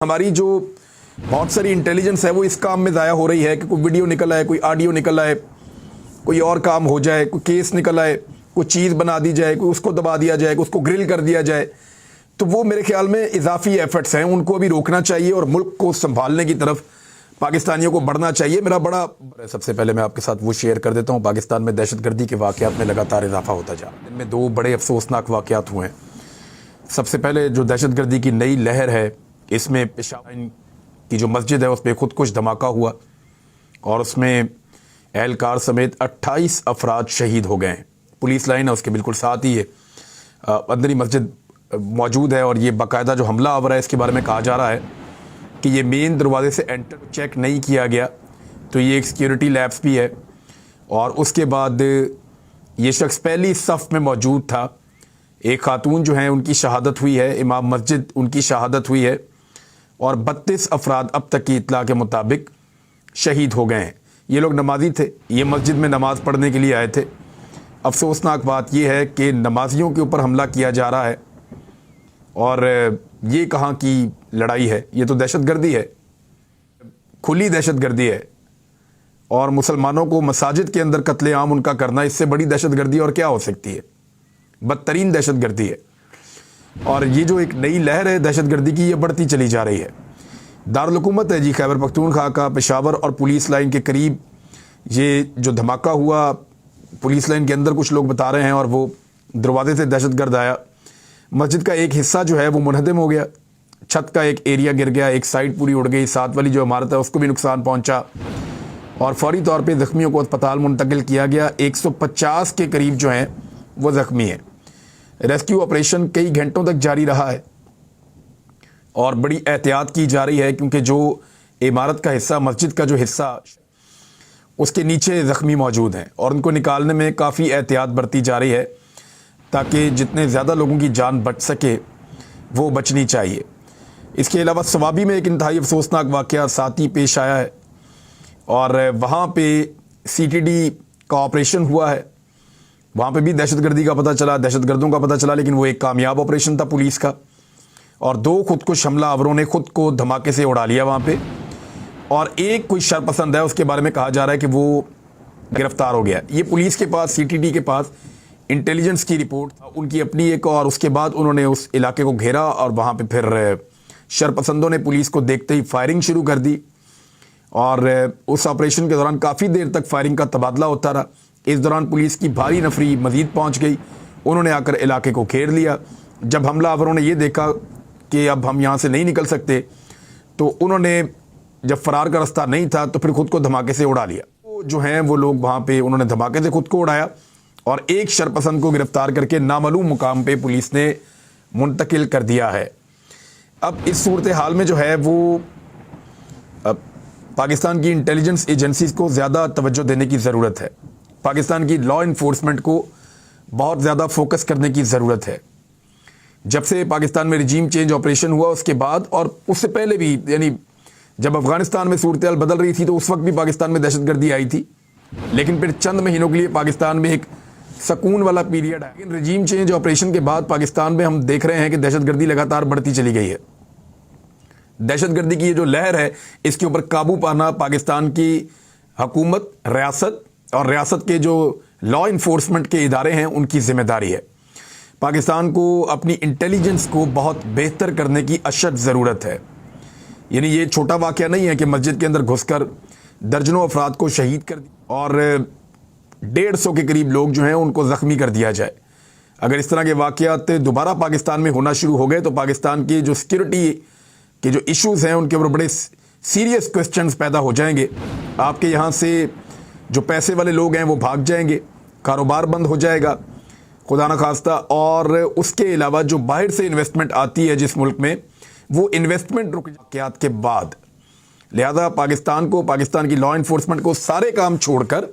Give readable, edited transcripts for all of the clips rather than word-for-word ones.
हमारी जो बहुत सारी इंटेलिजेंस है वो इस काम में ज़ाया हो रही है कि कोई वीडियो निकल आए, कोई ऑडियो निकल आए, कोई और काम हो जाए, कोई केस निकल आए, कोई चीज़ बना दी जाए, कोई उसको दबा दिया जाए, कोई उसको ग्रिल कर दिया जाए। तो वो मेरे ख्याल में इजाफी एफर्ट्स हैं, उनको अभी रोकना चाहिए और मुल्क को संभालने की तरफ पाकिस्तानियों को बढ़ना चाहिए। मेरा बड़ा सबसे पहले मैं आपके साथ वो शेयर कर देता हूँ। पाकिस्तान में दहशतगर्दी के वाक़यात में लगातार इजाफा होता जा रहा है। इनमें दो बड़े अफसोसनाक वाक़यात हुए हैं। सबसे पहले जो दहशतगर्दी की नई लहर है, इसमें पेशावर की जो मस्जिद है उस पर खुदकुश धमाका हुआ और उसमें एहलकार समेत 28 अफराद शहीद हो गए हैं। पुलिस लाइन है उसके बिल्कुल साथ ही है अंदर ही मस्जिद मौजूद है और ये बाकायदा जो हमला आवर है इसके बारे में कहा जा रहा है कि ये मेन दरवाजे से एंटर चेक नहीं किया गया, तो ये एक सिक्योरिटी लैब्स भी है। और उसके बाद ये शख्स पहली सफ़ में मौजूद था। एक खातून जो हैं उनकी शहादत हुई है, इमाम मस्जिद उनकी शहादत हुई है और 32 अफराद अब तक की इत्तला के मुताबिक शहीद हो गए हैं। ये लोग नमाजी थे, ये मस्जिद में नमाज़ पढ़ने के लिए आए थे। अफसोसनाक बात यह है कि नमाजियों के ऊपर हमला किया जा रहा है और ये कहाँ की लड़ाई है, ये तो दहशतगर्दी है, खुली दहशतगर्दी है। और मुसलमानों को मसाजिद के अंदर कत्लेआम उनका करना, इससे बड़ी दहशतगर्दी और क्या हो सकती है। बदतरीन दहशतगर्दी है। और ये जो एक नई लहर है दहशतगर्दी की, ये बढ़ती चली जा रही है। दारुल हुकूमत है जी खैबर पख्तूनख्वा का पेशावर और पुलिस लाइन के करीब ये जो धमाका हुआ, पुलिस लाइन के अंदर कुछ लोग बता रहे हैं और वो दरवाजे से दहशतगर्द आया। मस्जिद का एक हिस्सा जो है वो मुनहदम हो गया, छत का एक एरिया गिर गया, एक साइड पूरी उड़ गई, साथ वाली जो इमारत है उसको भी नुकसान पहुंचा और फौरी तौर पे ज़ख्मियों को अस्पताल मुंतकिल किया गया। 150 के करीब जो हैं वो ज़ख्मी हैं। रेस्क्यू ऑपरेशन कई घंटों तक जारी रहा है और बड़ी एहतियात की जा रही है क्योंकि जो इमारत का हिस्सा, मस्जिद का जो हिस्सा, उसके नीचे ज़ख्मी मौजूद हैं और उनको निकालने में काफ़ी एहतियात बरती जा रही है ताकि जितने ज़्यादा लोगों की जान बच सके वो बचनी चाहिए। इसके अलावा सवाबी में एक इंतहाई अफसोसनाक वाक़या साथ ही पेश आया है और वहाँ पे CTD का ऑपरेशन हुआ है। वहाँ पे भी दहशतगर्दी का पता चला, दहशतगर्दों का पता चला, लेकिन वो एक कामयाब ऑपरेशन था पुलिस का और 2 खुदकुश हमलावरों ने खुद को धमाके से उड़ा लिया वहाँ पे। और एक कोई शरपसंद है, उसके बारे में कहा जा रहा है कि वो गिरफ्तार हो गया। ये पुलिस के पास, CTD के पास इंटेलिजेंस की रिपोर्ट था उनकी अपनी एक, और उसके बाद उन्होंने उस इलाके को घेरा और वहाँ पे फिर शरपसंदों ने पुलिस को देखते ही फायरिंग शुरू कर दी और उस ऑपरेशन के दौरान काफ़ी देर तक फायरिंग का तबादला होता रहा। इस दौरान पुलिस की भारी नफरी मजीद पहुँच गई, उन्होंने आकर इलाके को घेर लिया। जब हमलावरों ने ये देखा कि अब हम यहाँ से नहीं निकल सकते तो उन्होंने, जब फरार का रास्ता नहीं था तो फिर खुद को धमाके से उड़ा लिया। तो जो हैं वो लोग वहाँ पे उन्होंने धमाके से खुद को उड़ाया और एक शरपसंद को गिरफ्तार करके नामालूम मुकाम पे पुलिस ने मुंतकिल कर दिया है। अब इस सूरत हाल में जो है वो पाकिस्तान की इंटेलिजेंस एजेंसीज को ज़्यादा तवज्जो देने की ज़रूरत है। पाकिस्तान की लॉ इन्फोर्समेंट को बहुत ज़्यादा फोकस करने की ज़रूरत है। जब से पाकिस्तान में रिजीम चेंज ऑपरेशन हुआ उसके बाद और उससे पहले भी, यानी जब अफ़गानिस्तान में सूरत हाल बदल रही थी तो उस वक्त भी पाकिस्तान में दहशतगर्दी आई थी, लेकिन फिर चंद महीनों के लिए पाकिस्तान में एक सकून वाला पीरियड है। लेकिन रिजीम चेंज ऑपरेशन के बाद पाकिस्तान में हम देख रहे हैं कि दहशतगर्दी लगातार बढ़ती चली गई है। दहशतगर्दी की ये जो लहर है, इसके ऊपर काबू पाना पाकिस्तान की हुकूमत, रियासत और रियासत के जो लॉ इन्फोर्समेंट के इदारे हैं उनकी जिम्मेदारी है। पाकिस्तान को अपनी इंटेलिजेंस को बहुत बेहतर करने की अशद ज़रूरत है। यानी ये छोटा वाक़या नहीं है कि मस्जिद के अंदर घुसकर दर्जनों अफराद को शहीद कर और 150 के करीब लोग जो हैं उनको ज़ख्मी कर दिया जाए। अगर इस तरह के वाक़यात दोबारा पाकिस्तान में होना शुरू हो गए तो पाकिस्तान की जो सिक्योरिटी के जो इश्यूज़ हैं उनके ऊपर बड़े सीरियस क्वेश्चंस पैदा हो जाएंगे। आपके यहाँ से जो पैसे वाले लोग हैं वो भाग जाएंगे, कारोबार बंद हो जाएगा खुदा न खास्ता, और उसके अलावा जो बाहर से इन्वेस्टमेंट आती है जिस मुल्क में, वो इन्वेस्टमेंट रुक वाक़यात के बाद। लिहाजा पाकिस्तान को, पाकिस्तान की लॉ इन्फोर्समेंट को सारे काम छोड़कर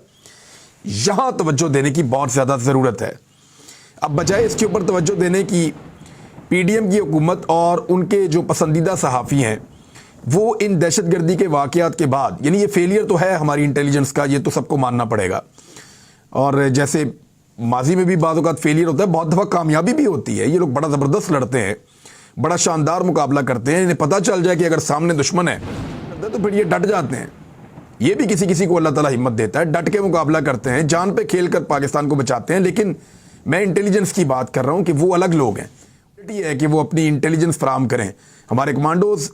यहाँ तवज्जो देने की बहुत ज़्यादा ज़रूरत है। अब बजाय इसके ऊपर तवज्जो देने की PDM की हुकूमत और उनके जो पसंदीदा सहाफ़ी हैं वो इन दहशतगर्दी के वाक़यात के बाद, यानी ये फेलियर तो है हमारी इंटेलिजेंस का, ये तो सबको मानना पड़ेगा। और जैसे माजी में भी बाद औक़ात फेलियर होता है, बहुत दफ़ा कामयाबी भी होती है। ये लोग बड़ा ज़बरदस्त लड़ते हैं, बड़ा शानदार मुकाबला करते हैं। इन्हें पता चल जाए कि अगर सामने दुश्मन है तो फिर ये डट जाते हैं। ये भी किसी किसी को अल्लाह ताला हिम्मत देता है, डट के मुकाबला करते हैं, जान पे खेल कर पाकिस्तान को बचाते हैं। लेकिन मैं इंटेलिजेंस की बात कर रहा हूं कि वो अलग लोग हैं। ये है कि वो अपनी इंटेलिजेंस फराम करें। हमारे कमांडोज,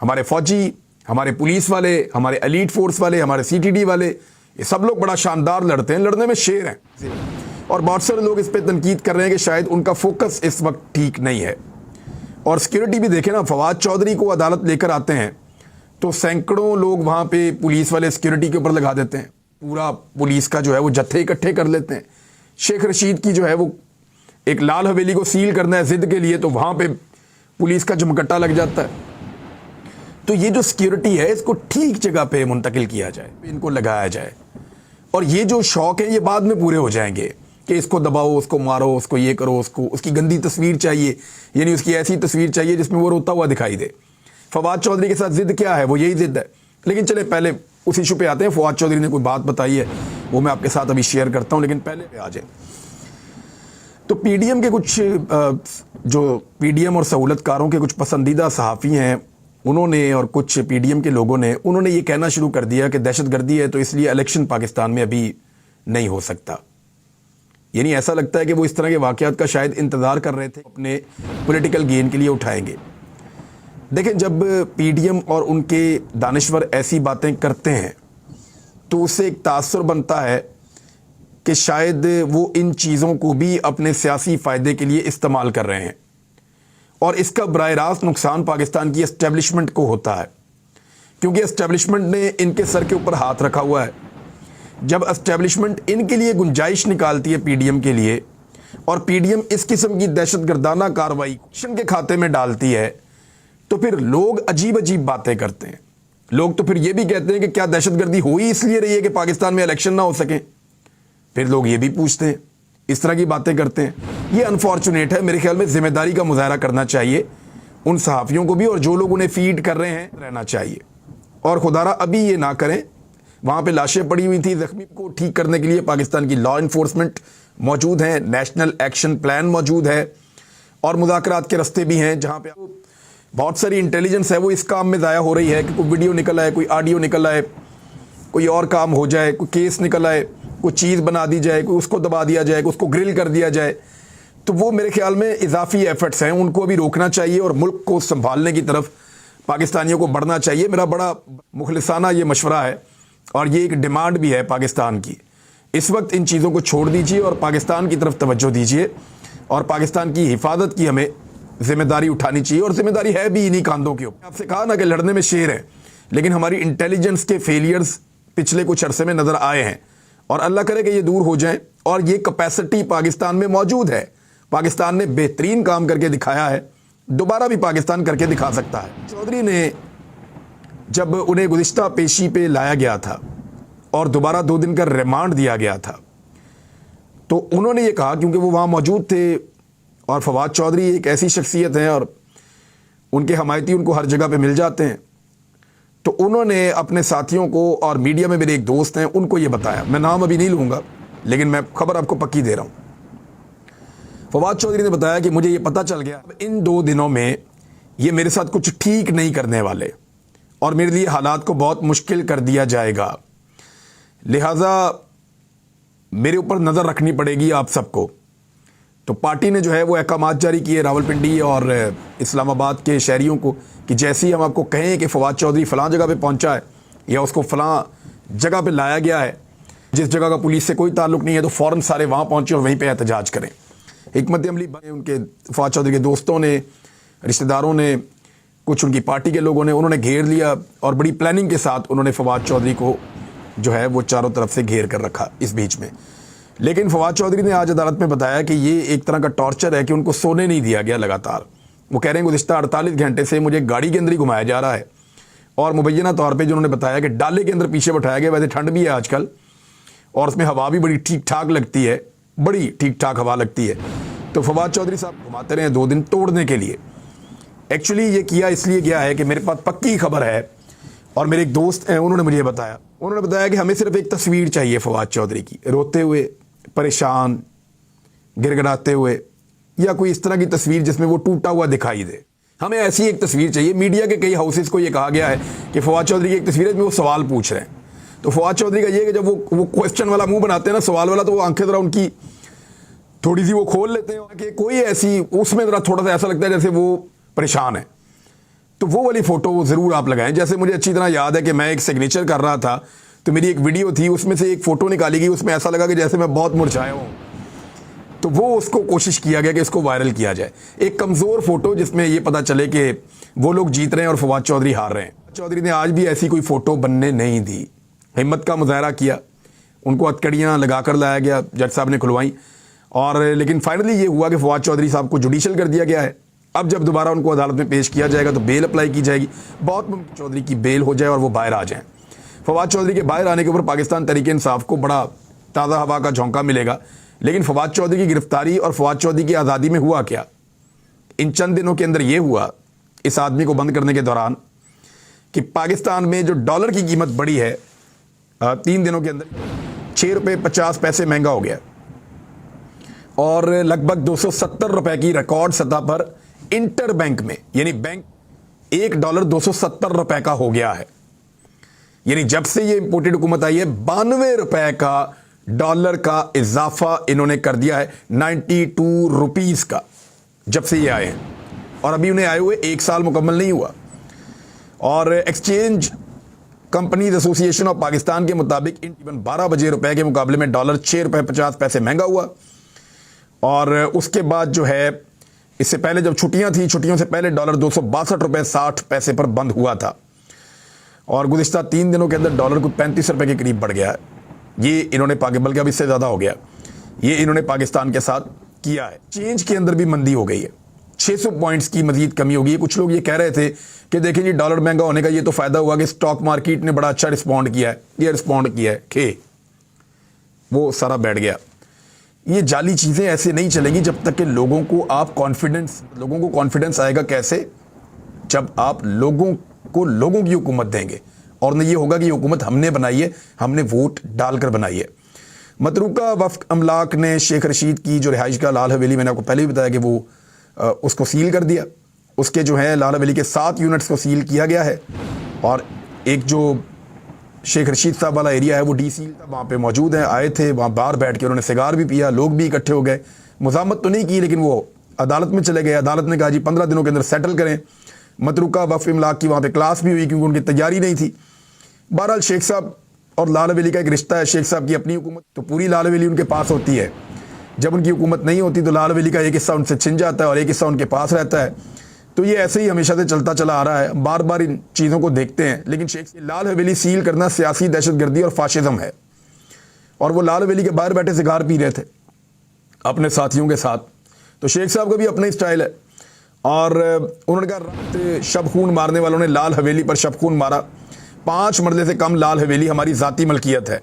हमारे फौजी, हमारे पुलिस वाले, हमारे एलीट फोर्स वाले, हमारे सीटीडी वाले, ये सब लोग बड़ा शानदार लड़ते हैं, लड़ने में शेर हैं। और बहुत सारे लोग इस पर तनकीद कर रहे हैं कि शायद उनका फोकस इस वक्त ठीक नहीं है। और सिक्योरिटी भी देखें ना, फवाद चौधरी को अदालत लेकर आते हैं तो सैकड़ों लोग वहाँ पे पुलिस वाले सिक्योरिटी के ऊपर लगा देते हैं। पूरा पुलिस का जो है वो जत्थे इकट्ठे कर लेते हैं। शेख रशीद की जो है वो एक लाल हवेली को सील करना है जिद के लिए, तो वहाँ पे पुलिस का जमकट्टा लग जाता है। तो ये जो सिक्योरिटी है इसको ठीक जगह पे मुंतकिल किया जाए, इनको लगाया जाए। और ये जो शौक है ये बाद में पूरे हो जाएंगे कि इसको दबाओ, उसको मारो, उसको ये करो, उसको उसकी गंदी तस्वीर चाहिए, यानी उसकी ऐसी तस्वीर चाहिए जिसमें वो रोता हुआ दिखाई दे। फवाद चौधरी के साथ जिद क्या है? वो यही जिद है। लेकिन चले पहले उस इशू पे आते हैं। फवाद चौधरी ने कोई बात बताई है, वो मैं आपके साथ अभी शेयर करता हूं, लेकिन पहले आ जाए तो पीडीएम के कुछ जो पीडीएम और सहूलतकारों के कुछ पसंदीदा सहाफ़ी हैं, उन्होंने और कुछ पीडीएम के लोगों ने उन्होंने ये कहना शुरू कर दिया कि दहशतगर्दी है तो इसलिए इलेक्शन पाकिस्तान में अभी नहीं हो सकता। यानी ऐसा लगता है कि वो इस तरह के वाक़यात का शायद इंतज़ार कर रहे थे, अपने पॉलिटिकल गेन के लिए उठाएंगे। देखें, जब पीडीएम और उनके दानिश्वर ऐसी बातें करते हैं तो उससे एक तासुर बनता है कि शायद वो इन चीज़ों को भी अपने सियासी फ़ायदे के लिए इस्तेमाल कर रहे हैं। और इसका बराह रास्त नुकसान पाकिस्तान की एस्टेब्लिशमेंट को होता है, क्योंकि एस्टेब्लिशमेंट ने इनके सर के ऊपर हाथ रखा हुआ है। जब एस्टेब्लिशमेंट इनके लिए गुंजाइश निकालती है पीडीएम के लिए, और पीडीएम इस किस्म की दहशतगर्दाना कार्रवाई एक्शन के खाते में डालती है, तो फिर लोग अजीब अजीब बातें करते हैं। लोग तो फिर ये भी कहते हैं कि क्या दहशतगर्दी हो ही इसलिए रही है कि पाकिस्तान में इलेक्शन ना हो सके। फिर लोग ये भी पूछते हैं, इस तरह की बातें करते हैं। ये अनफॉर्चुनेट है। मेरे ख्याल में जिम्मेदारी का मुजाहरा करना चाहिए उन सहाफ़ियों को भी, और जो लोग उन्हें फीड कर रहे हैं रहना चाहिए। और खुदारा अभी ये ना करें। वहाँ पे लाशें पड़ी हुई थी, जख्मी को ठीक करने के लिए पाकिस्तान की लॉ इन्फोर्समेंट मौजूद है, नेशनल एक्शन प्लान मौजूद है, और मुज़ाकरात के रस्ते भी हैं जहाँ पे बहुत सारी इंटेलिजेंस है वो इस काम में ज़ाया हो रही है कि कोई वीडियो निकल आए, कोई ऑडियो निकल आए, कोई और काम हो जाए, कोई केस निकल आए, कोई चीज़ बना दी जाए, कोई उसको दबा दिया जाए, उसको ग्रिल कर दिया जाए। तो वो मेरे ख्याल में इजाफी एफर्ट्स हैं, उनको अभी रोकना चाहिए और मुल्क को संभालने की तरफ पाकिस्तानियों को बढ़ना चाहिए। मेरा बड़ा मुखलिसाना ये मशवरा है, और ये एक डिमांड भी है पाकिस्तान की। इस वक्त इन चीज़ों को छोड़ दीजिए और पाकिस्तान की तरफ तवज्जो दीजिए, और पाकिस्तान की हिफाजत की हमें जिम्मेदारी उठानी चाहिए। और जिम्मेदारी है भी इन्हीं कांधों के ऊपर। आपसे कहा ना कि लड़ने में शेर है, लेकिन हमारी इंटेलिजेंस के फेलियर्स पिछले कुछ अरसे में नज़र आए हैं, और अल्लाह करे कि ये दूर हो जाएं। और ये कैपेसिटी पाकिस्तान में मौजूद है। पाकिस्तान ने बेहतरीन काम करके दिखाया है, दोबारा भी पाकिस्तान करके दिखा सकता है। चौधरी ने जब उन्हें गुज़िश्ता पेशी पे लाया गया था और दोबारा 2 दिन का रिमांड दिया गया था, तो उन्होंने ये कहा, क्योंकि वो वहाँ मौजूद थे, और फवाद चौधरी एक ऐसी शख्सियत हैं और उनके हमायती उनको हर जगह पे मिल जाते हैं, तो उन्होंने अपने साथियों को, और मीडिया में मेरे एक दोस्त हैं उनको ये बताया। मैं नाम अभी नहीं लूँगा, लेकिन मैं खबर आपको पक्की दे रहा हूँ। फवाद चौधरी ने बताया कि मुझे ये पता चल गया इन 2 दिनों में ये मेरे साथ कुछ ठीक नहीं करने वाले, और मेरे लिए हालात को बहुत मुश्किल कर दिया जाएगा, लिहाजा मेरे ऊपर नज़र रखनी पड़ेगी आप सबको। तो पार्टी ने जो है वो अहकामात जारी किए रावलपिंडी और इस्लामाबाद के शहरियों को कि जैसे ही हम आपको कहें कि फवाद चौधरी फ़लाँ जगह पे पहुंचा है, या उसको फ़लाँ जगह पे लाया गया है जिस जगह का पुलिस से कोई ताल्लुक़ नहीं है, तो फ़ौरन सारे वहाँ पहुँचे और वहीं पर एहतजाज करें। हिकमत अमली उनके फवाद चौधरी के दोस्तों ने, रिश्तेदारों ने, कुछ उनकी पार्टी के लोगों ने, उन्होंने घेर लिया, और बड़ी प्लानिंग के साथ उन्होंने फवाद चौधरी को जो है वो चारों तरफ से घेर कर रखा इस बीच में। लेकिन फवाद चौधरी ने आज अदालत में बताया कि ये एक तरह का टॉर्चर है कि उनको सोने नहीं दिया गया लगातार। वो कह रहे हैं गुज़िश्ता 48 घंटे से मुझे गाड़ी के अंदर ही घुमाया जा रहा है, और मुबैना तौर पे जो उन्होंने बताया कि डाले के अंदर पीछे बैठाया गया। वैसे ठंड भी है आजकल, और उसमें हवा भी बड़ी ठीक ठाक लगती है, बड़ी ठीक ठाक हवा लगती है। तो फवाद चौधरी साहब घुमाते रहे 2 दिन तोड़ने के लिए। एक्चुअली ये किया इसलिए गया है कि मेरे पास पक्की खबर है, और मेरे एक दोस्त हैं उन्होंने मुझे बताया, उन्होंने बताया कि हमें सिर्फ एक तस्वीर चाहिए फवाद चौधरी की, रोते हुए, परेशान, गिड़गिड़ाते हुए, या कोई इस तरह की तस्वीर जिसमें वो टूटा हुआ दिखाई दे। हमें ऐसी एक तस्वीर चाहिए। मीडिया के कई हाउसेस को ये कहा गया है कि फवाद चौधरी की एक तस्वीर है जिसमें वो सवाल पूछ रहे हैं। तो फवाद चौधरी का ये कि जब वो क्वेश्चन वाला मुंह बनाते हैं ना, सवाल वाला, तो वो आंखें जरा उनकी थोड़ी सी वो खोल लेते हैं कि कोई ऐसी उसमें जरा थोड़ा सा ऐसा लगता है जैसे वो परेशान है। तो वो वाली फोटो ज़रूर आप लगाएं। जैसे मुझे अच्छी तरह याद है कि मैं एक सिग्नेचर कर रहा था, तो मेरी एक वीडियो थी, उसमें से एक फ़ोटो निकाली गई, उसमें ऐसा लगा कि जैसे मैं बहुत मुरझाया हूँ। तो वो उसको कोशिश किया गया कि इसको वायरल किया जाए, एक कमज़ोर फोटो जिसमें ये पता चले कि वो लोग जीत रहे हैं और फवाद चौधरी हार रहे हैं। चौधरी ने आज भी ऐसी कोई फ़ोटो बनने नहीं दी, हिम्मत का मुजाहरा किया, उनको हथकड़ियाँ लगा कर लाया गया, जज साहब ने खुलवाई, और लेकिन फाइनली ये हुआ कि फवाद चौधरी साहब को जुडिशल कर दिया गया है। अब जब दोबारा उनको अदालत में पेश किया जाएगा तो बेल अप्लाई की जाएगी। बहुत मुमकिन चौधरी की बेल हो जाए और वो बाहर आ जाएं। फवाद चौधरी के बाहर आने के ऊपर पाकिस्तान तहरीक इंसाफ को बड़ा ताज़ा हवा का झोंका मिलेगा। लेकिन फवाद चौधरी की गिरफ्तारी और फवाद चौधरी की आज़ादी में हुआ क्या? इन चंद दिनों के अंदर ये हुआ, इस आदमी को बंद करने के दौरान, कि पाकिस्तान में जो डॉलर की कीमत बढ़ी है 3 दिनों के अंदर 6 रुपये 50 पैसे महंगा हो गया, और लगभग 270 रुपए की रिकॉर्ड सतह पर इंटर बैंक में, यानी बैंक $1 270 रुपए का हो गया है। यानी जब से ये इंपोर्टेड हुकूमत आई है 92 रुपए का डॉलर का इजाफा इन्होंने कर दिया है, 92 रुपीस का, जब से ये आए हैं। और अभी उन्हें आए हुए 1 साल मुकम्मल नहीं हुआ। और exchange companies association of Pakistan के मुताबिक इन 12 बजे रुपए के मुकाबले में डॉलर 6 रुपए 50 पैसे महंगा हुआ। और उसके बाद जो है, इससे पहले जब छुट्टियां थी, छुट्टियों से पहले डॉलर 262 रुपए 60 पैसे पर बंद हुआ था, और गुज़िश्ता 3 दिनों के अंदर डॉलर को 35 रुपए के करीब बढ़ गया है। ये इन्होंने बल्कि अब इससे ज़्यादा हो गया, ये इन्होंने पाकिस्तान के साथ किया है। चेंज के अंदर भी मंदी हो गई है, 600 पॉइंट्स की मजीद कमी हो गई है। कुछ लोग ये कह रहे थे कि देखिए जी, डॉलर महंगा होने का ये तो फ़ायदा हुआ कि स्टॉक मार्केट ने बड़ा अच्छा रिस्पॉन्ड किया है। ये रिस्पॉन्ड किया है, वो सारा बैठ गया। ये जाली चीज़ें ऐसे नहीं चलेंगी जब तक कि लोगों को कॉन्फिडेंस आएगा कैसे? जब आप लोगों की हुकूमत देंगे, और न ये होगा कि ये हुकूमत हमने बनाई है, हमने वोट डालकर बनाई है। मतरूका वफ़्क अमलाक ने शेख रशीद की जो रिहाइश का लाल हवेली, मैंने आपको पहले भी बताया कि वो उसको सील कर दिया। उसके जो है लाल हवेली के 7 यूनिट्स को सील किया गया है, और एक जो शेख रशीद साहब वाला एरिया है वो डीसील था, वहाँ पे मौजूद हैं, आए थे, वहाँ बाहर बैठ के उन्होंने सिगार भी पिया, लोग भी इकट्ठे हो गए। मुज़ामत तो नहीं की, लेकिन वो अदालत में चले गए। अदालत ने कहा जी 15 दिनों के अंदर सेटल करें। मतरूका वफ़्क इमलाक की वहाँ पे क्लास भी हुई क्योंकि उनकी तैयारी नहीं थी। बहरहाल शेख साहब और लाल हवेली का एक रिश्ता है। शेख साहब की अपनी हुकूमत, तो पूरी लाल हवेली उनके पास होती है। जब उनकी हुकूमत नहीं होती तो लाल हवेली का एक हिस्सा उनसे छिन जाता है और एक हिस्सा उनके पास रहता है। तो ये ऐसे ही हमेशा से चलता चला आ रहा है, बार बार इन चीज़ों को देखते हैं। लेकिन लाल हवेली सील करना सियासी दहशतगर्दी और फाशिज्म है। और वो लाल हवेली के बाहर बैठे सिगार पी रहे थे अपने साथियों के साथ। तो शेख साहब का भी अपना ही स्टाइल है, और उन्होंने कहा रात शब खून मारने वालों ने लाल हवेली पर शब खून मारा। 5 मरले से कम लाल हवेली हमारी ज़ाती मलकियत है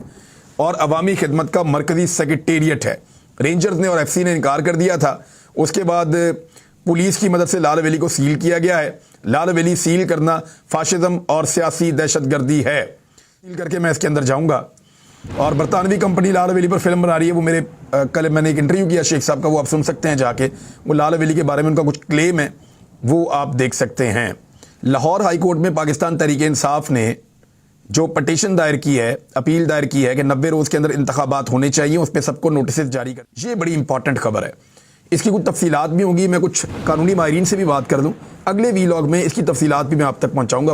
और अवामी खिदमत का मरकज़ी सेक्रेटेरिएट है। रेंजर्स ने और एफसी ने इनकार कर दिया था। उसके बाद पुलिस की मदद से लाल हवेली को सील किया गया है। लाल हवेली सील करना फाशिज्म और सियासी दहशतगर्दी है। सील करके मैं इसके अंदर जाऊंगा। और बरतानवी कंपनी लाल हवेली पर फिल्म बना रही है। वो मेरे कल मैंने एक इंटरव्यू किया शेख साहब का, वो आप सुन सकते हैं जाके। वो लाल हवेली के बारे में उनका कुछ क्लेम है, वो आप देख सकते हैं। लाहौर हाई कोर्ट में पाकिस्तान तहरीक इंसाफ ने जो पटिशन दायर की है, अपील दायर की है कि 90 रोज़ के अंदर इंतखाबात होने चाहिए, उस पर सबको नोटिस जारी कर। ये बड़ी इंपॉर्टेंट खबर है। इसकी कुछ तफसीलात भी होंगी, मैं कुछ कानूनी माहिरीन से भी बात कर दूं। अगले वीलॉग में इसकी तफसीलात भी मैं आप तक पहुंचाऊंगा।